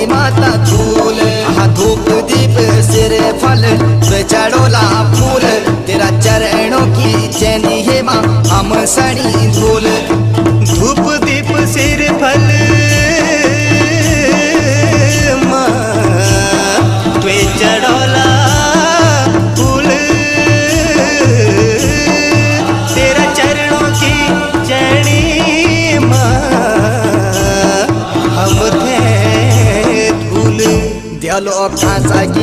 मेरी माता धूल, हाँ धूप दीप सिर फल पे चढ़ोला फूल, तेरा चरणों की चैनी है माँ हम सड़ी धूल। धूप दीप सिर फल माँ पे चढ़ोला फूल, तेरा चरणों की चैनी माँ हम थे धूल। दियालो खासा की